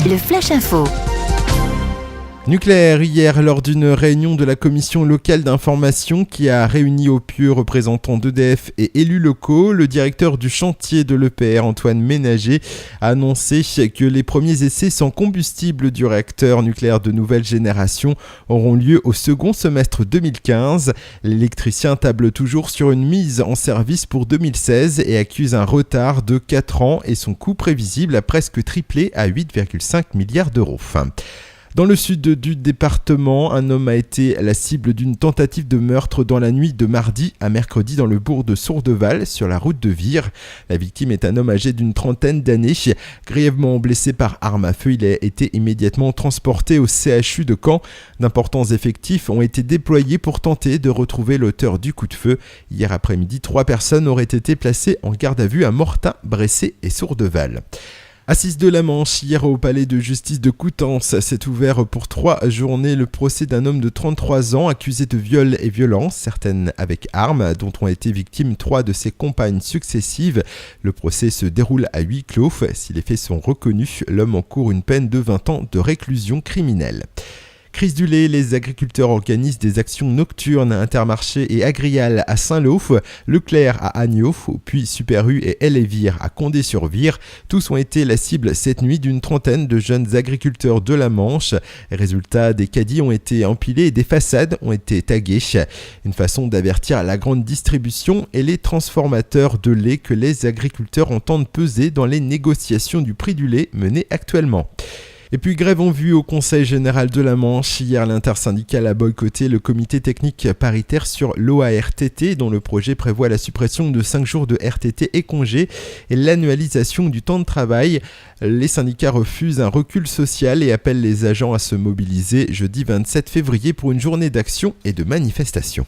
Le Flash Info. Nucléaire hier lors d'une réunion de la commission locale d'information qui a réuni au Pieux représentants d'EDF et élus locaux, le directeur du chantier de l'EPR Antoine Ménager a annoncé que les premiers essais sans combustible du réacteur nucléaire de nouvelle génération auront lieu au second semestre 2015. L'électricien table toujours sur une mise en service pour 2016 et accuse un retard de 4 ans et son coût prévisible a presque triplé à 8,5 milliards d'euros. Dans le sud du département, un homme a été la cible d'une tentative de meurtre dans la nuit de mardi à mercredi dans le bourg de Sourdeval, sur la route de Vire. La victime est un homme âgé d'une trentaine d'années. Grièvement blessé par arme à feu, il a été immédiatement transporté au CHU de Caen. D'importants effectifs ont été déployés pour tenter de retrouver l'auteur du coup de feu. Hier après-midi, 3 personnes auraient été placées en garde à vue à Mortain, Bressé et Sourdeval. Assise de la Manche, hier au palais de justice de Coutances, s'est ouvert pour 3 journées le procès d'un homme de 33 ans accusé de viol et violence, certaines avec armes, dont ont été victimes 3 de ses compagnes successives. Le procès se déroule à huis clos. Si les faits sont reconnus, l'homme encourt une peine de 20 ans de réclusion criminelle. Crise du lait, les agriculteurs organisent des actions nocturnes à Intermarché et Agrial à Saint-Lô, Leclerc à Agneau, puis Super U et Elévire à Condé-sur-Vire. Tous ont été la cible cette nuit d'une trentaine de jeunes agriculteurs de la Manche. Résultat, des caddies ont été empilés et des façades ont été taguées. Une façon d'avertir la grande distribution et les transformateurs de lait que les agriculteurs entendent peser dans les négociations du prix du lait menées actuellement. Et puis grève en vue au Conseil général de la Manche. Hier, l'intersyndicale a boycotté le comité technique paritaire sur l'OARTT, dont le projet prévoit la suppression de 5 jours de RTT et congés et l'annualisation du temps de travail. Les syndicats refusent un recul social et appellent les agents à se mobiliser jeudi 27 février pour une journée d'action et de manifestation.